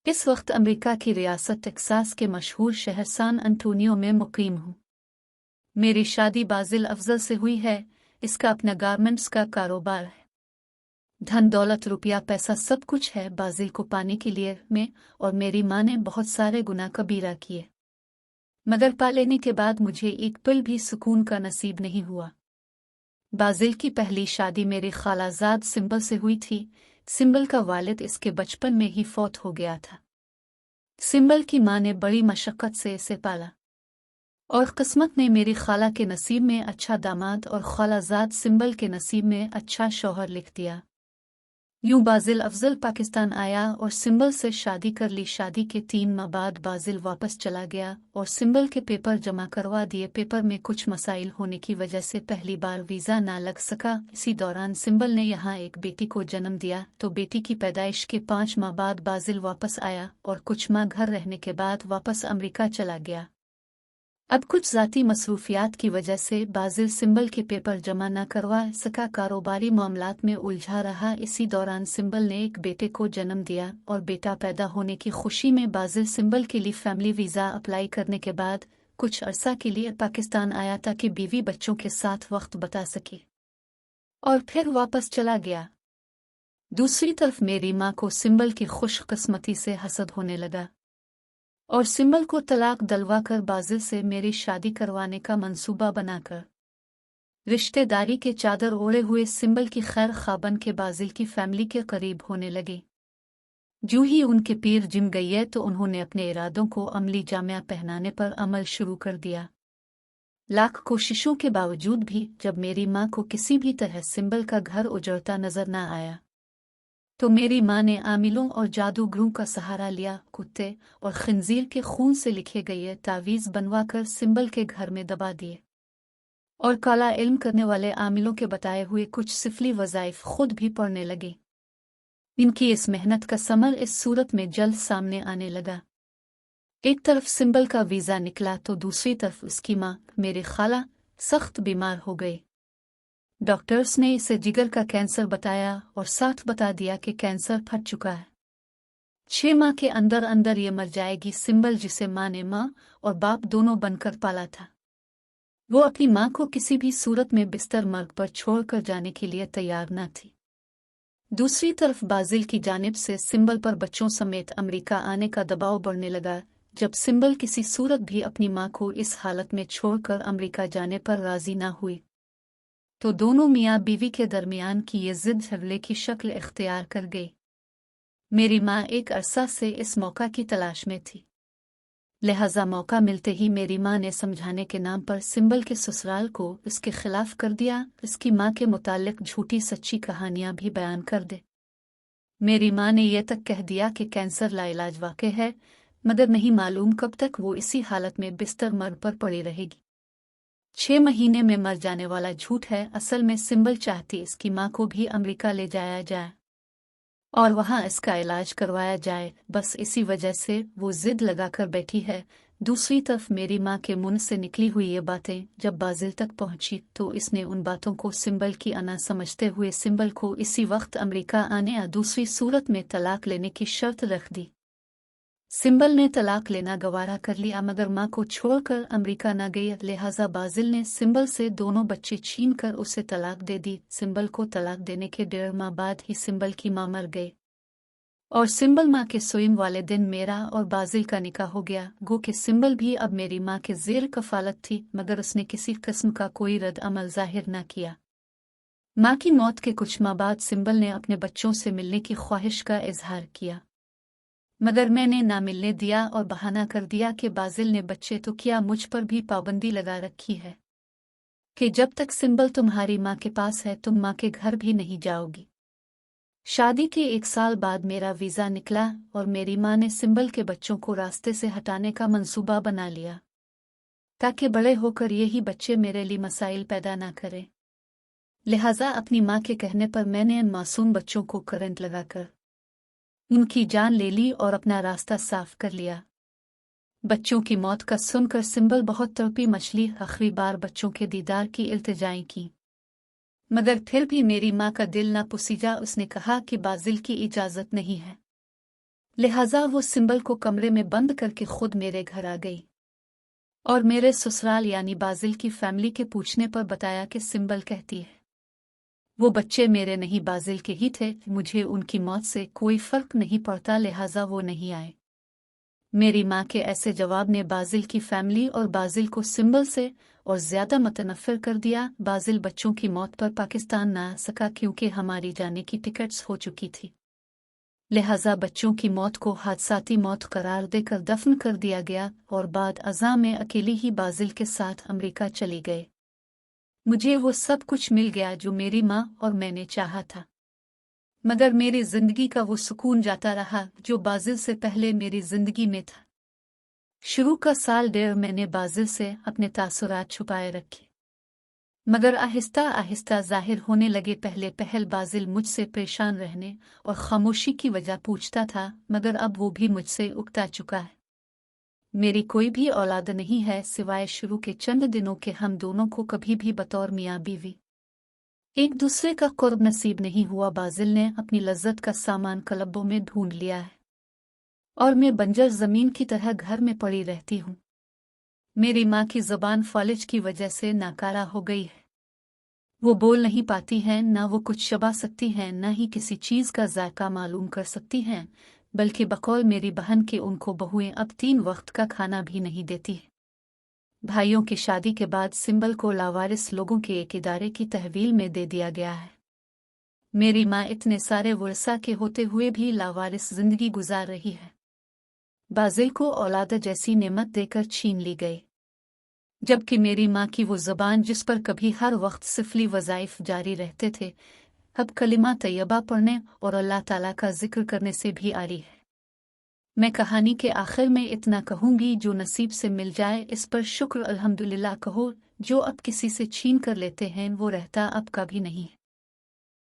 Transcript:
इस वक्त अमेरिका की रियासत टेक्सास के मशहूर शहर सान अंटोनियो में मुकीम हूँ। मेरी शादी बाजिल अफजल से हुई है। इसका अपना गारमेंट्स का कारोबार है। धन दौलत रुपया पैसा सब कुछ है बाजिल को पाने के लिए में। और मेरी माँ ने बहुत सारे गुनाह कबीरा किए, मगर पा लेने के बाद मुझे एक पल भी सुकून का नसीब नहीं हुआ। बाजिल की पहली शादी मेरे खालाजाद सिंबल से हुई थी। सिंबल का वालिद इसके बचपन में ही फौत हो गया था। सिंबल की माँ ने बड़ी मशक्क़त से इसे पाला और किस्मत ने मेरी खाला के नसीब में अच्छा दामाद और खालाजाद सिंबल के नसीब में अच्छा शौहर लिख दिया। यूं बाजिल अफजल पाकिस्तान आया और सिंबल से शादी कर ली। शादी के 3 माह बाद बाजिल वापस चला गया और सिंबल के पेपर जमा करवा दिए। पेपर में कुछ मसाइल होने की वजह से पहली बार वीज़ा ना लग सका। इसी दौरान सिंबल ने यहाँ एक बेटी को जन्म दिया। तो बेटी की पैदाइश के 5 माह बाद बाजिल वापस आया और कुछ माह घर रहने के बाद वापस अमरीका चला गया। अब कुछ ज़ाती मसरूफियात की वजह से बाजिल सिंबल के पेपर जमा न करवा सका। कारोबारी मामलात में उलझा रहा। इसी दौरान सिंबल ने एक बेटे को जन्म दिया और बेटा पैदा होने की खुशी में बाजिल सिंबल के लिए फैमिली वीज़ा अप्लाई करने के बाद कुछ अरसा के लिए पाकिस्तान आया ताकि बीवी बच्चों के साथ वक्त बिता सके और फिर वापस चला गया। दूसरी तरफ मेरी माँ को सिंबल की खुशकिस्मती से हसद होने लगा और सिंबल को तलाक दिलवा कर बाजिल से मेरी शादी करवाने का मंसूबा बनाकर रिश्तेदारी के चादर ओढ़े हुए सिंबल की खैर खा बन के बाजिल की फैमिली के करीब होने लगे। जो ही उनके पीर जिम गई है तो उन्होंने अपने इरादों को अमली जामिया पहनाने पर अमल शुरू कर दिया। लाख कोशिशों के बावजूद भी जब मेरी माँ को किसी भी तरह सिंबल का घर उजड़ता नजर न आया तो मेरी माँ ने आमिलों और जादूगरों का सहारा लिया। कुत्ते और खंजीर के खून से लिखे गए तावीज़ बनवा कर सिंबल के घर में दबा दिए और काला इल्म करने वाले आमिलों के बताए हुए कुछ सिफली वज़ाइफ खुद भी पढ़ने लगे। इनकी इस मेहनत का समर इस सूरत में जल्द सामने आने लगा। एक तरफ सिंबल का वीज़ा निकला तो दूसरी तरफ उसकी माँ मेरी खाला सख्त बीमार हो गई। डॉक्टर्स ने इसे जिगर का कैंसर बताया और साथ बता दिया कि कैंसर फट चुका है। 6 माह के अंदर अंदर ये मर जाएगी। सिंबल जिसे माँ ने माँ और बाप दोनों बनकर पाला था, वो अपनी माँ को किसी भी सूरत में बिस्तर मर्ग पर छोड़कर जाने के लिए तैयार न थी। दूसरी तरफ बाजिल की जानिब से सिंबल पर बच्चों समेत अमेरिका आने का दबाव बढ़ने लगा। जब सिंबल किसी सूरत भी अपनी माँ को इस हालत में छोड़कर अमेरिका जाने पर राजी न हुई तो दोनों मियाँ बीवी के दरमियान की ये जिद झगड़े की शक्ल इख्तियार कर गई। मेरी माँ एक अरसा से इस मौका की तलाश में थी, लिहाजा मौका मिलते ही मेरी माँ ने समझाने के नाम पर सिंबल के ससुराल को इसके खिलाफ कर दिया। इसकी माँ के मुतालिक झूठी सच्ची कहानियां भी बयान कर दे। मेरी माँ ने यह तक कह दिया कि कैंसर लाइलाज वाक़ई है, मगर नहीं मालूम कब तक वो इसी हालत में बिस्तर मर्ग पर पड़ी रहेगी। 6 महीने में मर जाने वाला झूठ है। असल में सिंबल चाहती इसकी माँ को भी अमेरिका ले जाया जाए और वहाँ इसका इलाज करवाया जाए। बस इसी वजह से वो जिद लगाकर बैठी है। दूसरी तरफ मेरी माँ के मुंह से निकली हुई ये बातें जब बाजिल तक पहुंची तो इसने उन बातों को सिंबल की अना समझते हुए सिंबल को इसी वक्त अमेरिका आने या दूसरी सूरत में तलाक लेने की शर्त रख दी। सिंबल ने तलाक लेना गवारा कर लिया, मगर माँ को छोड़कर अमेरिका न गई। लिहाजा बाजिल ने सिंबल से दोनों बच्चे छीन कर उसे तलाक दे दी। सिंबल को तलाक देने के 1.5 माह बाद ही सिंबल की माँ मर गई और सिंबल माँ के सोइम वाले दिन मेरा और बाजिल का निकाह हो गया। गो कि सिंबल भी अब मेरी माँ के ज़ेर कफालत थी, मगर उसने किसी किस्म का कोई रद्द अमल जाहिर न किया। माँ की मौत के कुछ माह बाद सिंबल ने अपने बच्चों से मिलने की ख्वाहिश का इजहार किया, मगर मैंने ना मिलने दिया और बहाना कर दिया कि बाजिल ने बच्चे तो किया, मुझ पर भी पाबंदी लगा रखी है कि जब तक सिंबल तुम्हारी माँ के पास है तुम माँ के घर भी नहीं जाओगी। शादी के 1 साल बाद मेरा वीज़ा निकला और मेरी माँ ने सिंबल के बच्चों को रास्ते से हटाने का मंसूबा बना लिया ताकि बड़े होकर यही बच्चे मेरे लिए मसाइल पैदा ना करें। लिहाजा अपनी माँ के कहने पर मैंने इन मासूम बच्चों को करंट लगाकर उनकी जान ले ली और अपना रास्ता साफ कर लिया। बच्चों की मौत का सुनकर सिंबल बहुत तड़पी मछली। आखिरी बार बच्चों के दीदार की इल्तिजाएं की, मगर फिर भी मेरी माँ का दिल ना पुसीजा। उसने कहा कि बाजिल की इजाज़त नहीं है, लिहाजा वो सिंबल को कमरे में बंद करके खुद मेरे घर आ गई और मेरे ससुराल यानी बाजिल की फैमिली के पूछने पर बताया कि सिंबल कहती है वो बच्चे मेरे नहीं बाजिल के ही थे, मुझे उनकी मौत से कोई फर्क नहीं पड़ता, लिहाजा वो नहीं आए। मेरी माँ के ऐसे जवाब ने बाजिल की फैमिली और बाजिल को सिंबल से और ज्यादा मुतनफ़िर कर दिया। बाजिल बच्चों की मौत पर पाकिस्तान ना आ सका क्योंकि हमारी जाने की टिकट्स हो चुकी थी, लिहाजा बच्चों की मौत को हादसाती मौत करार देकर दफन कर दिया गया और बाद अज़ा में अकेली ही बाजिल के साथ अमेरिका चली गए। मुझे वो सब कुछ मिल गया जो मेरी माँ और मैंने चाहा था, मगर मेरी जिंदगी का वो सुकून जाता रहा जो बाजिल से पहले मेरी जिंदगी में था। शुरू का साल डेढ़ मैंने बाजिल से अपने तासुरात छुपाए रखे, मगर आहिस्ता आहिस्ता जाहिर होने लगे। पहले पहल बाजिल मुझसे परेशान रहने और खामोशी की वजह पूछता था, मगर अब वो भी मुझसे उकता चुका है। मेरी कोई भी औलाद नहीं है सिवाय शुरू के चंद दिनों के। हम दोनों को कभी भी बतौर मियाँ बीवी एक दूसरे का कुर्ब नसीब नहीं हुआ। बाजिल ने अपनी लज्जत का सामान क्लबों में ढूंढ लिया है और मैं बंजर जमीन की तरह घर में पड़ी रहती हूँ। मेरी माँ की ज़बान फालिज की वजह से नाकारा हो गई है। वो बोल नहीं पाती हैं, ना वो कुछ चबा सकती हैं, ना ही किसी चीज़ का जायका मालूम कर सकती हैं, बल्कि बकौल मेरी बहन के उनको बहुएं अब 3 वक्त का खाना भी नहीं देती है। भाइयों की शादी के बाद सिंबल को लावारिस लोगों के एक इदारे की तहवील में दे दिया गया है। मेरी माँ इतने सारे वर्षा के होते हुए भी लावारिस जिंदगी गुजार रही है। बाजिल को औलाद जैसी नेमत देकर छीन ली गई, जबकि मेरी माँ की वो ज़बान जिस पर कभी हर वक्त सिफली वज़ाइफ जारी रहते थे, अब कलिमा तैयबा पढ़ने और अल्लाह ताला का जिक्र करने से भी आ रही है। मैं कहानी के आखिर में इतना कहूँगी, जो नसीब से मिल जाए इस पर शुक्र अल्हम्दुलिल्लाह कहो, जो अब किसी से छीन कर लेते हैं वो रहता अब कभी नहीं है।